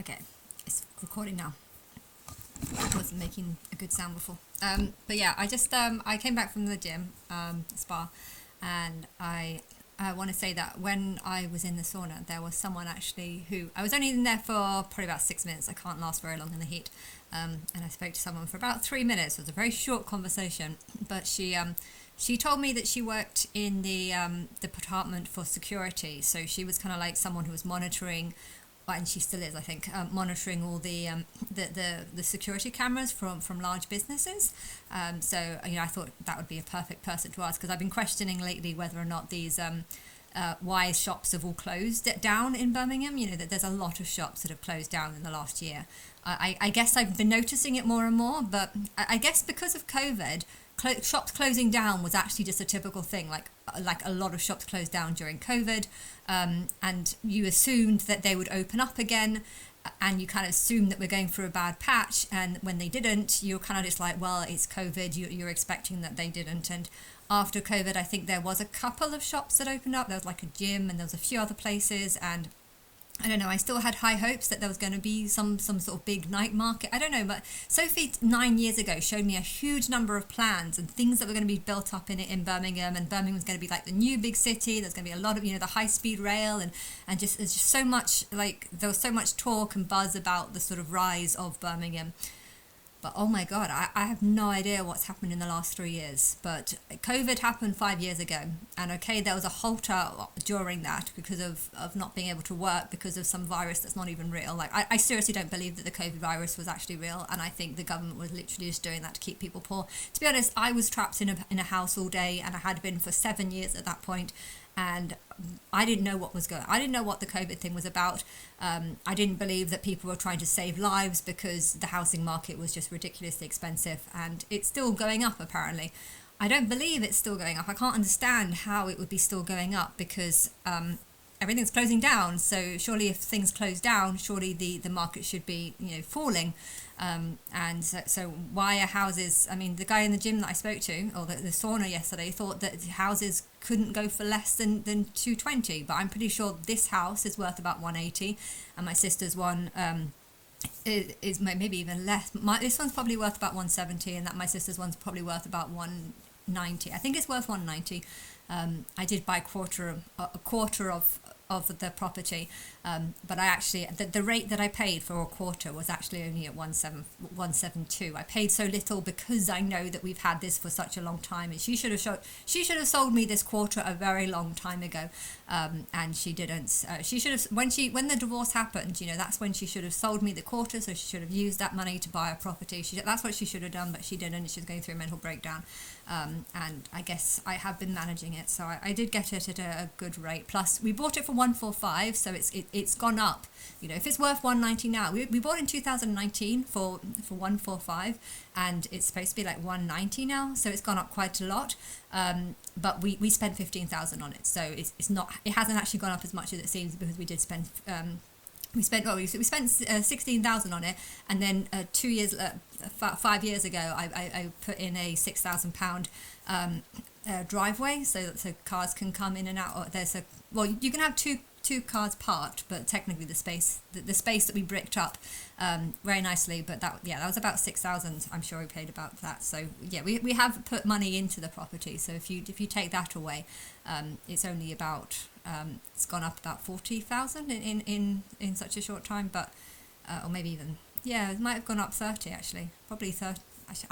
Okay, it's recording now. It wasn't making a good sound before. But yeah, I came back from the gym, spa, and I want to say that when I was in the sauna, there was someone actually who I was only in there for probably about 6 minutes. I can't last very long in the heat, and I spoke to someone for about 3 minutes. It was a very short conversation, but she told me that she worked in the department for security, so she was kind of like someone who was monitoring, and she still is, I think, monitoring all the security cameras from large businesses. So I thought that would be a perfect person to ask, because I've been questioning lately whether or not these why shops have all closed down in Birmingham. That there's a lot of shops that have closed down in the last year. I guess I've been noticing it more and more, but I guess because of COVID, shops closing down was actually just a typical thing. Like a lot of shops closed down during COVID, and you assumed that they would open up again, and you kind of assumed that we're going through a bad patch. And when they didn't, you're kind of just like, well, it's COVID. You're expecting that they didn't. And after COVID, I think there was a couple of shops that opened up. There was like a gym, and there was a few other places, and I don't know, I still had high hopes that there was going to be some sort of big night market. I don't know, but Sophie 9 years ago showed me a huge number of plans and things that were going to be built up in Birmingham, and Birmingham was going to be like the new big city. There's going to be a lot of, the high-speed rail, and just there's just so much, there was so much talk and buzz about the sort of rise of Birmingham. But oh my God, I have no idea what's happened in the last 3 years. But COVID happened 5 years ago. And okay, there was a halter during that because of not being able to work because of some virus that's not even real. Like, I seriously don't believe that the COVID virus was actually real. And I think the government was literally just doing that to keep people poor. To be honest, I was trapped in a house all day, and I had been for 7 years at that point. And I didn't know what was going. I didn't know what the COVID thing was about. I didn't believe that people were trying to save lives because the housing market was just ridiculously expensive, and it's still going up apparently. I don't believe it's still going up. I can't understand how it would be still going up because everything's closing down. So surely if things close down, surely the market should be falling. And so why are houses, I mean, the guy in the gym that I spoke to, or the sauna yesterday, thought that houses couldn't go for less than 220, but I'm pretty sure this house is worth about 180, and my sister's one is maybe even less. This one's probably worth about 170, and that my sister's one's probably worth about 190. I think it's worth 190. I did buy a quarter of the property, but I actually the rate that I paid for a quarter was actually only at 172. I paid so little because I know that we've had this for such a long time, and she should have sold me this quarter a very long time ago, and she didn't. She should have when the divorce happened. That's when she should have sold me the quarter. So she should have used that money to buy a property. That's what she should have done, but she didn't. She's going through a mental breakdown. And I guess I have been managing it, so I did get it at a good rate. Plus, we bought it for 145, so it's gone up. If it's worth 190 now, we bought it in 2019 for 145, and it's supposed to be like 190 now, so it's gone up quite a lot. But we spent 15,000 on it, so it's not. It hasn't actually gone up as much as it seems because we did spend. We spent 16,000 on it, and then 5 years ago, I put in a £6,000 driveway, so cars can come in and out. You can have two cars parked, but technically the space that we bricked up very nicely. But that was about 6,000. I'm sure we paid about that. So yeah, we have put money into the property. So if you take that away, it's only about. It's gone up about 40,000 in such a short time, but or maybe even it might have gone up 30 actually, probably 30. Actually,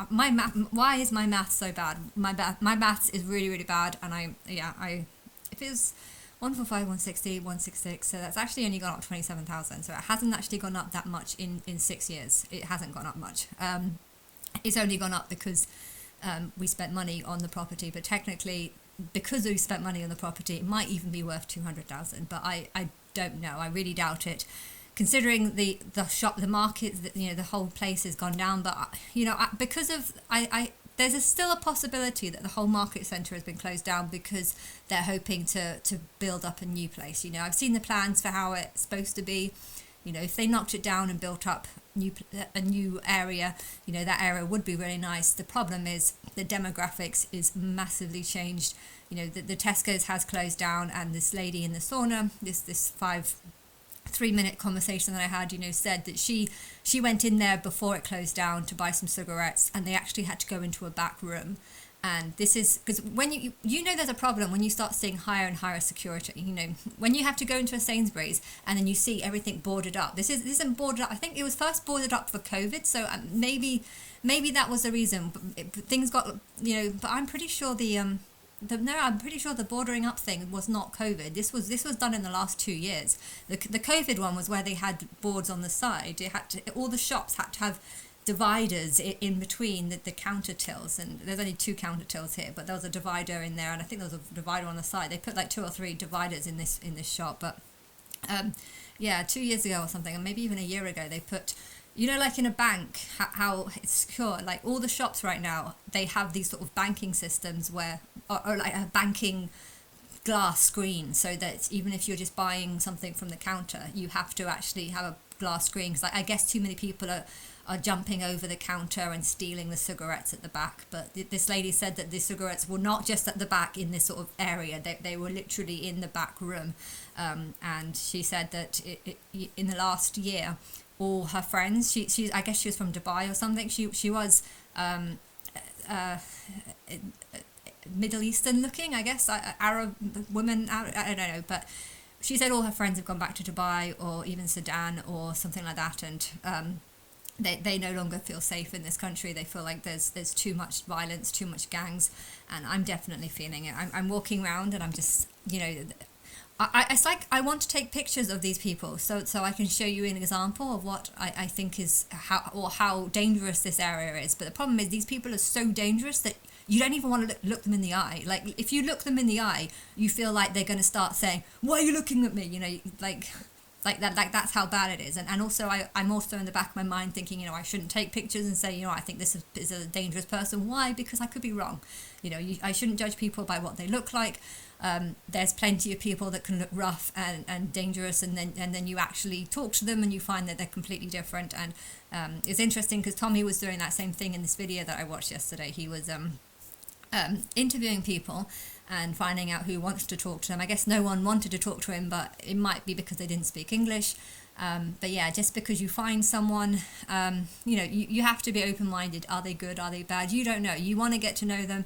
why is my math so bad? My maths is really really bad, and I if it was 145, 160, 166, so that's actually only gone up 27,000. So it hasn't actually gone up that much in 6 years. It hasn't gone up much. It's only gone up because we spent money on the property, but technically, because we spent money on the property, it might even be worth 200,000, but I don't know. I really doubt it, considering the market, the whole place has gone down. But because of there's still a possibility that the whole market centre has been closed down because they're hoping to build up a new place. I've seen the plans for how it's supposed to be. If they knocked it down and built up a new area, that area would be really nice. The problem is the demographics is massively changed. The Tesco's has closed down, and this lady in the sauna, this 3-minute conversation that I had, said that she went in there before it closed down to buy some cigarettes, and they actually had to go into a back room. And this is because when there's a problem when you start seeing higher and higher security. When you have to go into a Sainsbury's and then you see everything boarded up. This isn't boarded up. I think it was first boarded up for COVID, so maybe that was the reason. But things got But I'm pretty sure I'm pretty sure the bordering up thing was not COVID. This was done in the last 2 years. The COVID one was where they had boards on the side. All the shops had to have dividers in between the counter tills, and there's only 2 counter tills here, but there was a divider in there, and I think there was a divider on the side. They put like 2 or 3 dividers in this shop, but 2 years ago or something, and maybe even a year ago, they put, like in a bank, how it's secure. Like all the shops right now, they have these sort of banking systems or like a banking glass screen, so that even if you're just buying something from the counter, you have to actually have a glass screen, because I guess too many people are jumping over the counter and stealing the cigarettes at the back. But this lady said that the cigarettes were not just at the back in this sort of area, they were literally in the back room. And she said that in the last year, all her friends, she I guess she was from Dubai or something, she was Middle Eastern looking, I guess, Arab woman, I don't know, but she said all her friends have gone back to Dubai or even Sudan or something like that, and they no longer feel safe in this country. They feel like there's too much violence, too much gangs, and I'm definitely feeling it. I'm walking around and I'm just, it's like I want to take pictures of these people so I can show you an example of what I think is how dangerous this area is. But the problem is these people are so dangerous that you don't even want to look them in the eye. Like if you look them in the eye, you feel like they're going to start saying, "Why are you looking at me?" Like that, like that's how bad it is. And also I'm also in the back of my mind thinking, I shouldn't take pictures and say, I think this is a dangerous person. Why? Because I could be wrong. I shouldn't judge people by what they look like. There's plenty of people that can look rough and dangerous, and then you actually talk to them and you find that they're completely different. And it's interesting because Tommy was doing that same thing in this video that I watched yesterday. He was interviewing people and finding out who wants to talk to them. I guess no one wanted to talk to him, but it might be because they didn't speak English. But yeah, just because you find someone, you have to be open-minded. Are they good? Are they bad? You don't know. You want to get to know them.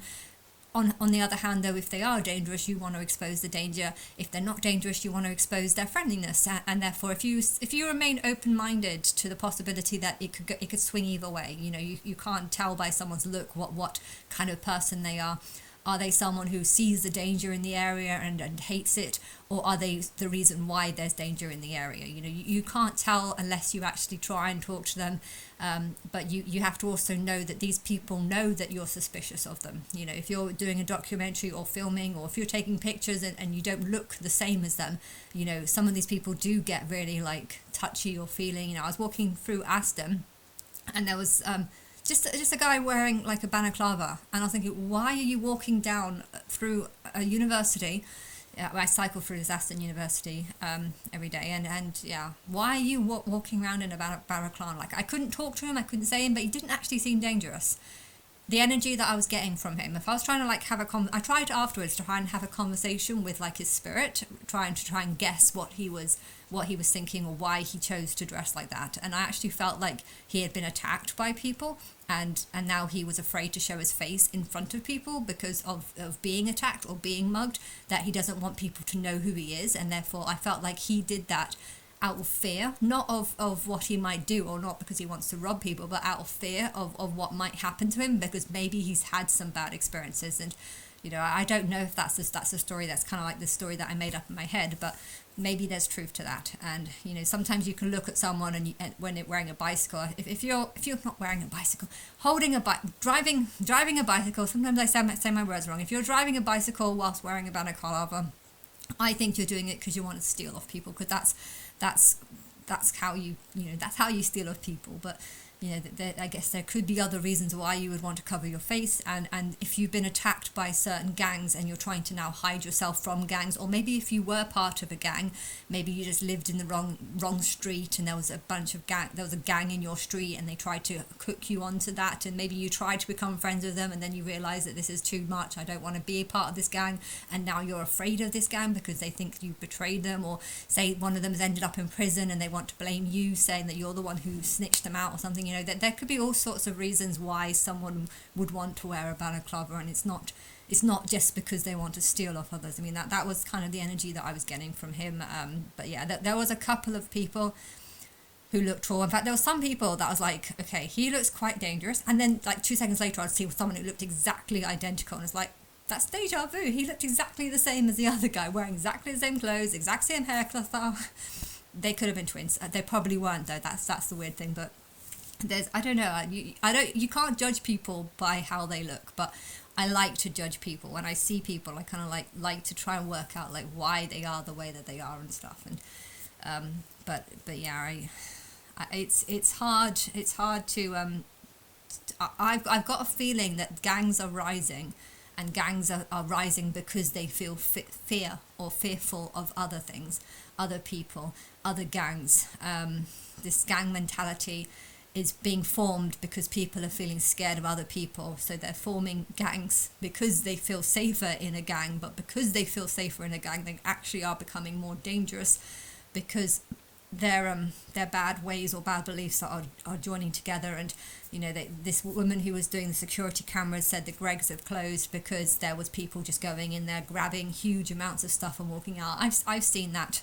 On the other hand, though, if they are dangerous, you want to expose the danger. If they're not dangerous, you want to expose their friendliness. And therefore, if you remain open-minded to the possibility that it could swing either way, you can't tell by someone's look what kind of person they are. Are they someone who sees the danger in the area and hates it, or are they the reason why there's danger in the area? You can't tell unless you actually try and talk to them. But you have to also know that these people know that you're suspicious of them. If you're doing a documentary or filming, or if you're taking pictures and you don't look the same as them, some of these people do get really like touchy or feeling. I was walking through Aston, and there was just a guy wearing like a balaclava, and I was thinking, why are you walking down through a university? I cycle through this Aston University every day, and yeah, why are you walking around in a balaclava? Like, I couldn't talk to him, I couldn't say him, but he didn't actually seem dangerous. The energy that I was getting from him, if I was trying to like I tried afterwards to try and have a conversation with like his spirit, trying to guess what he was thinking or why he chose to dress like that. And I actually felt like he had been attacked by people, and now he was afraid to show his face in front of people because of being attacked or being mugged, that he doesn't want people to know who he is. And therefore I felt like he did that out of fear, not of what he might do, or not because he wants to rob people, but out of fear of what might happen to him, because maybe he's had some bad experiences. And I don't know if that's a story that's kind of like the story that I made up in my head, but maybe there's truth to that. And sometimes you can look at someone and when they're wearing a bicycle, if you're not wearing a bicycle, driving a bicycle, sometimes I say my words wrong. If you're driving a bicycle whilst wearing a balaclava, I think you're doing it because you want to steal off people, because that's how you steal off people. But I guess there could be other reasons why you would want to cover your face, and if you've been attacked by certain gangs and you're trying to now hide yourself from gangs, or maybe if you were part of a gang, maybe you just lived in the wrong street and there was a gang in your street and they tried to cook you onto that, and maybe you tried to become friends with them and then you realize that this is too much, I don't want to be a part of this gang, and now you're afraid of this gang because they think you betrayed them, or say one of them has ended up in prison and they want to blame you, saying that you're the one who snitched them out or something. That there could be all sorts of reasons why someone would want to wear a balaclava, and it's not just because they want to steal off others. I mean, that was kind of the energy that I was getting from him. But yeah, there was a couple of people who looked tall. In fact, there were some people that was like, okay, he looks quite dangerous, and then like 2 seconds later I'd see someone who looked exactly identical, and it's like, that's deja vu. He looked exactly the same as the other guy, wearing exactly the same clothes, exact same hairstyle. They could have been twins. They probably weren't though. That's the weird thing. But I don't know. You can't judge people by how they look, but I like to judge people. When I see people, I kind of like to try and work out like why they are the way that they are and stuff. And but yeah, it's hard. It's hard to I've got a feeling that gangs are rising, and gangs are rising because they feel fear or fearful of other things, other people, other gangs. This gang mentality is being formed because people are feeling scared of other people, so they're forming gangs because they feel safer in a gang, but because they feel safer in a gang, they actually are becoming more dangerous because their bad ways or bad beliefs are joining together. And this woman who was doing the security cameras said the Greggs have closed because there was people just going in there grabbing huge amounts of stuff and walking out. I've seen that.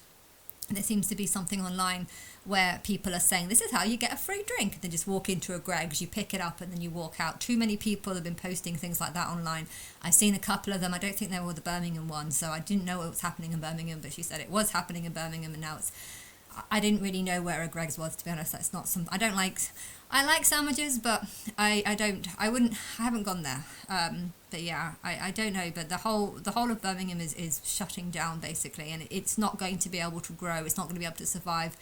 There seems to be something online where people are saying this is how you get a free drink, and then just walk into a Greggs, you pick it up and then you walk out. Too many people have been posting things like that online. I've seen a couple of them. I don't think they were the Birmingham ones, so I didn't know what was happening in Birmingham, but she said it was happening in Birmingham, and now I didn't really know where a Greggs was, to be honest. That's not some. I like sandwiches, but I haven't gone there. But yeah, I don't know. But the whole of Birmingham is shutting down basically, and it's not going to be able to grow. It's not going to be able to survive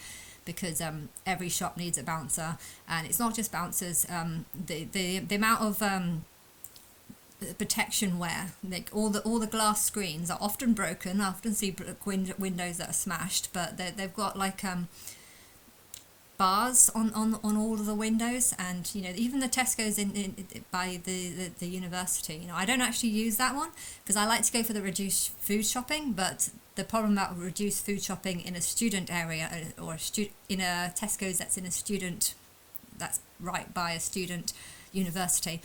because every shop needs a bouncer, and it's not just bouncers. The amount of protection wear, like all the glass screens are often broken. I often see windows that are smashed, but they've got like bars on all of the windows, and even the Tesco's in by the university. I don't actually use that one because I like to go for the reduced food shopping, but the problem about reduced food shopping in a student area or in a Tesco's that's in a student, that's right by a student university,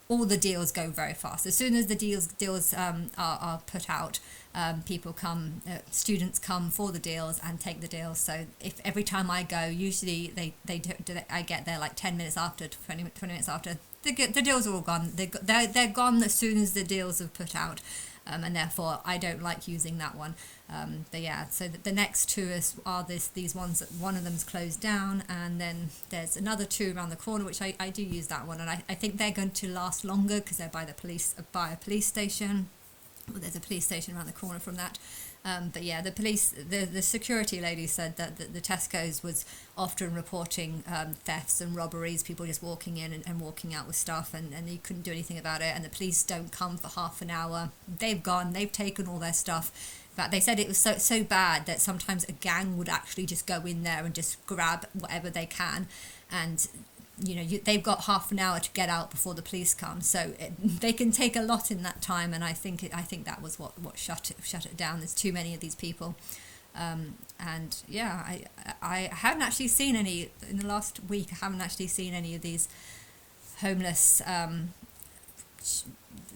all the deals go very fast. As soon as the deals are put out, people come, students come for the deals and take the deals. So if every time I go, usually I get there like 10 minutes after, 20 minutes after, the deals are all gone. They're gone as soon as the deals are put out. And therefore I don't like using that one. But yeah, so the next two are these ones that one of them's closed down, and then there's another two around the corner which I do use that one, and I think they're going to last longer because they're by a police station. Well, there's a police station around the corner from that. But yeah, the security lady said that the Tesco's was often reporting thefts and robberies, people just walking in and walking out with stuff, and you couldn't do anything about it, and the police don't come for half an hour. They've taken all their stuff. In fact, they said it was so bad that sometimes a gang would actually just go in there and just grab whatever they can, and they've got half an hour to get out before the police come, so they can take a lot in that time. And I think that was what shut it down. There's too many of these people, and yeah, I haven't actually seen any in the last week. I haven't actually seen any of these homeless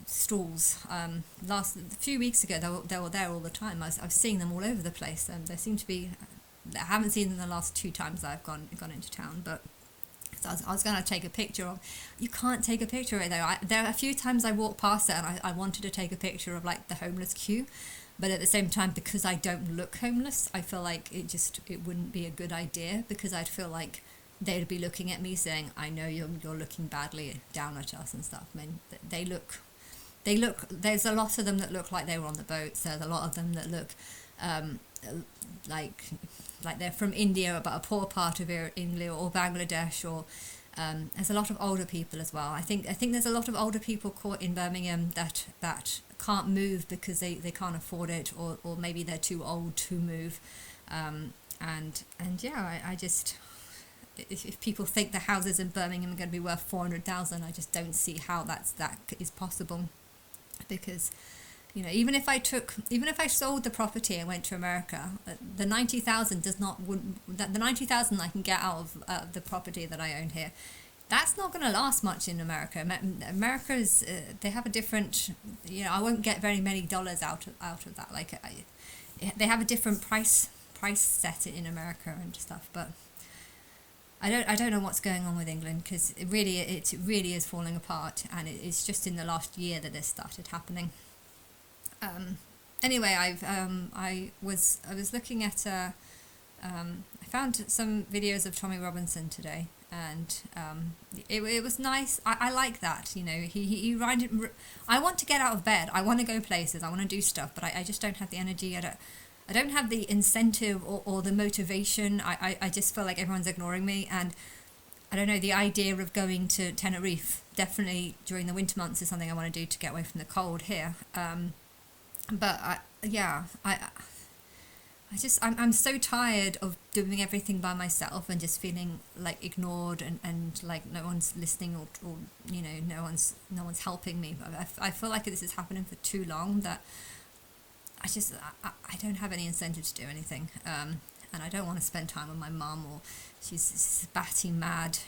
stalls. A few weeks ago they were there all the time. I've seen them all over the place, and there seem to be. I haven't seen them the last 2 times I've gone into town, but. So I was going to take a picture of. You can't take a picture of it though. There are a few times I walked past it and I wanted to take a picture of like the homeless queue, but at the same time, because I don't look homeless, I feel like it wouldn't be a good idea, because I'd feel like they'd be looking at me saying, "I know you're looking badly down at us" and stuff. I mean, they look. There's a lot of them that look like they were on the boats. There's a lot of them that look like they're from India but a poor part of India or Bangladesh, or there's a lot of older people as well. I think there's a lot of older people caught in Birmingham that can't move because they can't afford it, or maybe they're too old to move. And yeah, I just, if people think the houses in Birmingham are going to be worth 400,000, I just don't see how that is possible, because even if I sold the property and went to America, the 90,000 the 90,000 I can get out of the property that I own here, that's not going to last much in America. America's they have a different, I won't get very many dollars out of that. Like they have a different price set in America and stuff, but I don't know what's going on with England, because it really is falling apart, and it's just in the last year that this started happening. Anyway, I was looking at I found some videos of Tommy Robinson today, and it was nice. I like that, he I want to get out of bed, I want to go places, I want to do stuff, but I just don't have the energy. I don't have the incentive or the motivation. I just feel like everyone's ignoring me, and I don't know, the idea of going to Tenerife definitely during the winter months is something I want to do to get away from the cold here. But I'm so tired of doing everything by myself and just feeling like ignored, and like no one's listening, or no one's helping me. I feel like this is happening for too long, that I don't have any incentive to do anything, and I don't want to spend time with my mum, or she's batty mad.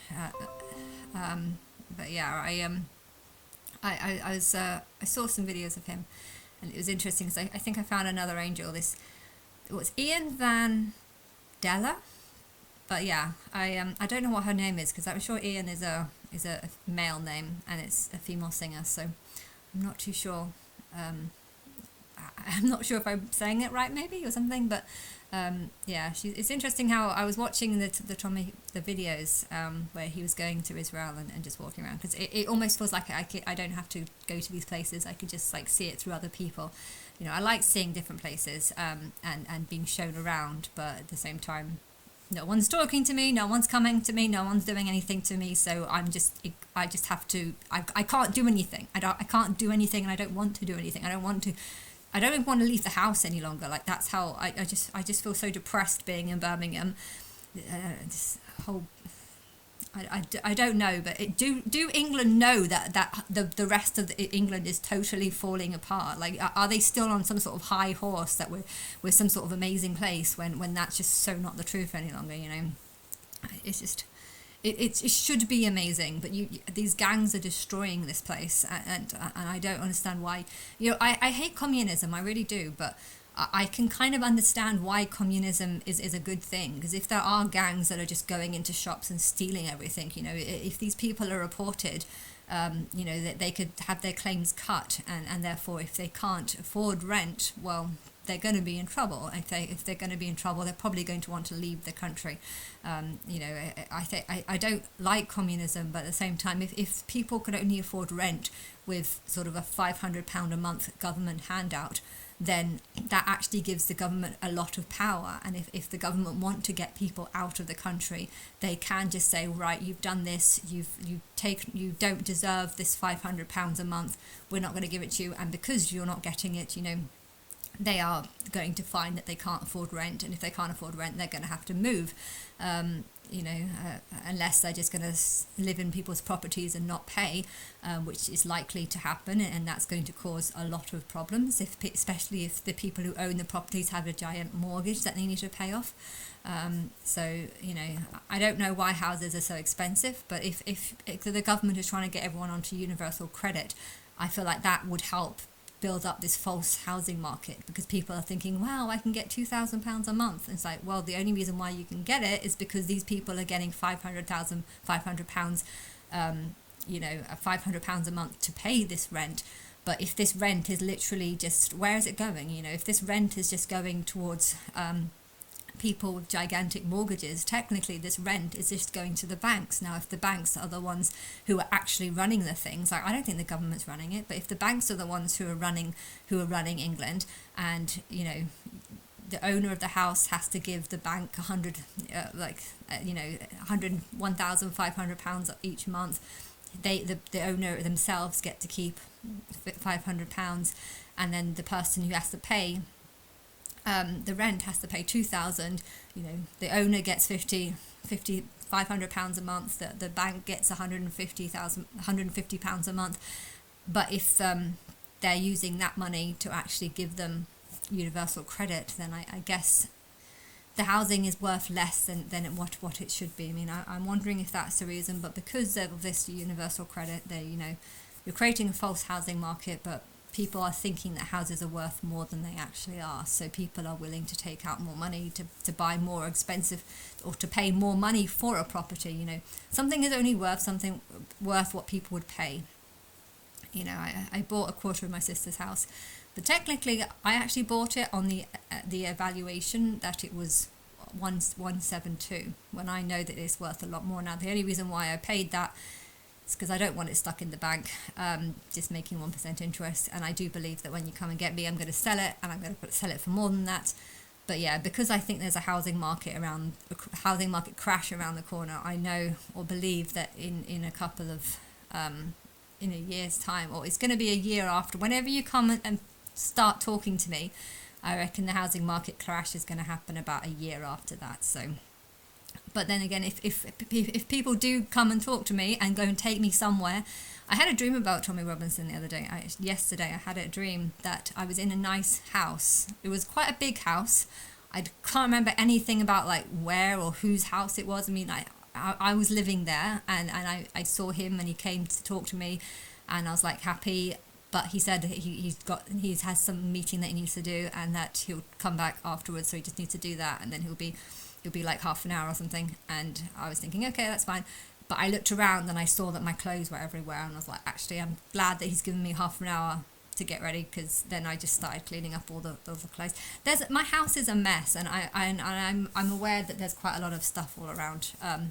But yeah, I saw some videos of him, and it was interesting because I think I found another angel. It was Ian Van Della, but yeah, I don't know what her name is, because I'm sure Ian is a male name and it's a female singer, so I'm not too sure. I'm not sure if I'm saying it right, maybe, or something, but yeah, it's interesting how I was watching the videos where he was going to Israel and just walking around, because it almost feels like I don't have to go to these places. I could just like see it through other people. I like seeing different places and being shown around, but at the same time, no one's talking to me, no one's coming to me, no one's doing anything to me, so I just have to, I can't do anything. I can't do anything, and I don't want to do anything. I don't even want to leave the house any longer. Like, that's how I just feel so depressed being in Birmingham. This whole, I don't know, but do England know that the rest of England is totally falling apart? Like, are they still on some sort of high horse that we're some sort of amazing place, when that's just so not the truth any longer? It's just. It should be amazing, but these gangs are destroying this place, and I don't understand why. I hate communism, I really do, but I can kind of understand why communism is a good thing, because if there are gangs that are just going into shops and stealing everything, if these people are reported, that they could have their claims cut, and therefore if they can't afford rent, well, they're going to be in trouble. If they're going to be in trouble, they're probably going to want to leave the country. I don't like communism, but at the same time, if people could only afford rent with sort of a £500 a month government handout, then that actually gives the government a lot of power. And if the government want to get people out of the country, they can just say, right, you've done this, you don't deserve this £500 a month, we're not going to give it to you, and because you're not getting it, they are going to find that they can't afford rent, and if they can't afford rent, they're going to have to move, unless they're just going to live in people's properties and not pay, which is likely to happen, and that's going to cause a lot of problems, especially if the people who own the properties have a giant mortgage that they need to pay off. So, I don't know why houses are so expensive, but if the government is trying to get everyone onto universal credit, I feel like that would help build up this false housing market, because people are thinking, wow, I can get £2,000 a month. And it's like, well, the only reason why you can get it is because these people are getting £500 a month to pay this rent. But if this rent is literally just, where is it going? If this rent is just going towards people with gigantic mortgages, technically this rent is just going to the banks. Now, if the banks are the ones who are actually running the things, like, I don't think the government's running it, but if the banks are the ones who are running England, and the owner of the house has to give the bank 100, you know, 100, £1,500 each month. The owner themselves get to keep £500, and then the person who has to pay the rent has to pay 2,000. You know, the owner gets £500 a month. The bank gets £150 a month. But if they're using that money to actually give them universal credit, then I guess the housing is worth less than what it should be. I mean, I'm wondering if that's the reason. But because of this universal credit, you're creating a false housing market, but people are thinking that houses are worth more than they actually are. So people are willing to take out more money to buy more expensive, or to pay more money for a property. You know, something is only worth what people would pay. You know, I bought a quarter of my sister's house, but technically I actually bought it on the evaluation that it was 172, when I know that it's worth a lot more now. The only reason why I paid that is because I don't want it stuck in the bank, just making 1% interest. And I do believe that when you come and get me, I'm going to sell it, and I'm going to sell it for more than that. But yeah, because I think there's a housing market crash around the corner, I know or believe that in a couple of in a year's time, or it's going to be a year after, whenever you come and start talking to me, I reckon the housing market crash is going to happen about a year after that. So, but then again, if people do come and talk to me and go and take me somewhere, I had a dream about Tommy Robinson the other day. Yesterday I had a dream that I was in a nice house. It was quite a big house. I can't remember anything about like where or whose house it was. I mean, I was living there, and I saw him, and he came to talk to me, and I was like happy. But he said he has some meeting that he needs to do, and that he'll come back afterwards. So he just needs to do that, and then he'll be like half an hour or something. And I was thinking, okay, that's fine. But I looked around and I saw that my clothes were everywhere, and I was like, actually, I'm glad that he's given me half an hour to get ready, because then I just started cleaning up all the clothes. My house is a mess, and I'm aware that there's quite a lot of stuff all around.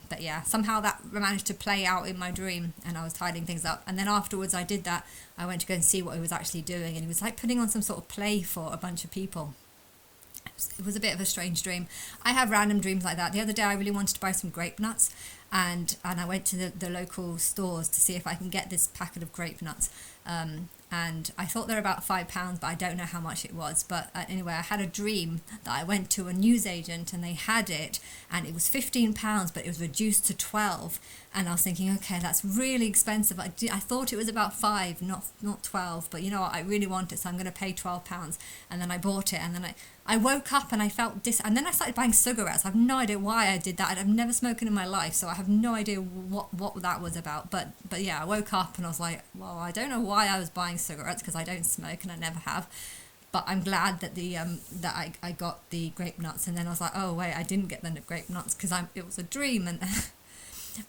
But yeah, somehow that managed to play out in my dream, and I was tidying things up. And then afterwards, I did that. I went to go and see what he was actually doing, and he was like putting on some sort of play for a bunch of people. It was a bit of a strange dream. I have random dreams like that. The other day, I really wanted to buy some grape nuts, and I went to the local stores to see if I can get this packet of grape nuts. And I thought they were about £5, but I don't know how much it was. But anyway, I had a dream that I went to a newsagent and they had it, and it was £15, but it was reduced to 12. And I was thinking, okay, that's really expensive. I thought it was about 5, not 12. But you know what? I really want it, so I'm going to pay £12. And then I bought it, and then I woke up and I felt and then I started buying cigarettes. I have no idea why I did that. I've never smoked in my life, so I have no idea what that was about. But yeah, I woke up and I was like, well, I don't know why I was buying cigarettes, because I don't smoke and I never have. But I'm glad that I got the grape nuts. And then I was like, oh wait, I didn't get the grape nuts because it was a dream. And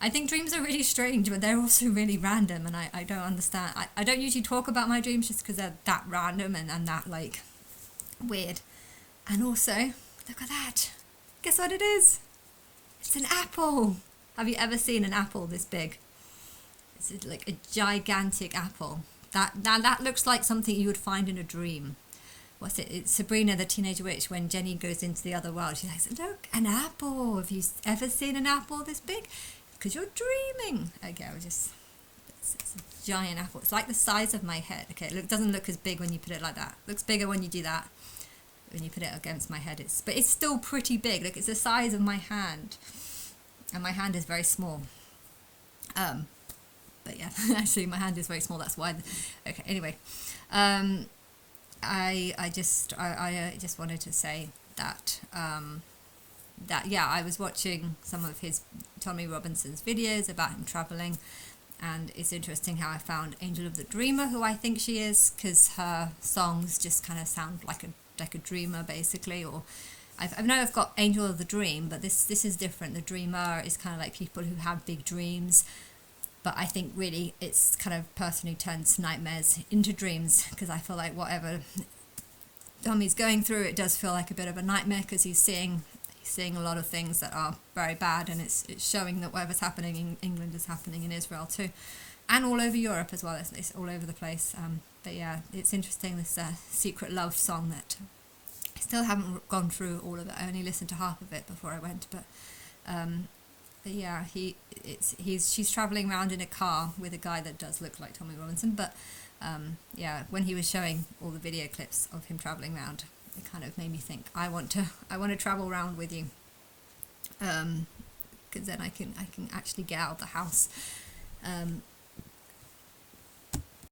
I think dreams are really strange, but they're also really random, and I don't understand. I don't usually talk about my dreams just because they're that random and that like weird. And also, look at that. Guess what it is? It's an apple. Have you ever seen an apple this big? It's like a gigantic apple. That looks like something you would find in a dream. What's it? It's Sabrina the Teenage Witch, when Jenny goes into the other world. She's like, look, an apple. Have you ever seen an apple this big? Because you're dreaming. Okay, it's a giant apple. It's like the size of my head. Okay, it doesn't look as big when you put it like that. It looks bigger when you do that. When you put it against my head, but it's still pretty big. Like, it's the size of my hand, and my hand is very small. But yeah, actually my hand is very small. That's why. Okay. Anyway, I just wanted to say that yeah, I was watching some of Tommy Robinson's videos about him traveling, and it's interesting how I found Angel of the Dreamer, who I think she is, because her songs just kind of sound like a dreamer, basically. Or I know I've got Angel of the Dream, but this is different. The dreamer is kind of like people who have big dreams, but I think really it's kind of person who turns nightmares into dreams, because I feel like whatever Tommy's going through, it does feel like a bit of a nightmare, because he's seeing a lot of things that are very bad, and it's showing that whatever's happening in England is happening in Israel too, and all over Europe as well. It's all over the place. But yeah, it's interesting, this secret love song that is Still haven't gone through all of it. I only listened to half of it before I went, but yeah, she's traveling around in a car with a guy that does look like Tommy Robinson. But yeah, when he was showing all the video clips of him traveling around, it kind of made me think I want to travel around with you, because then I can actually get out of the house.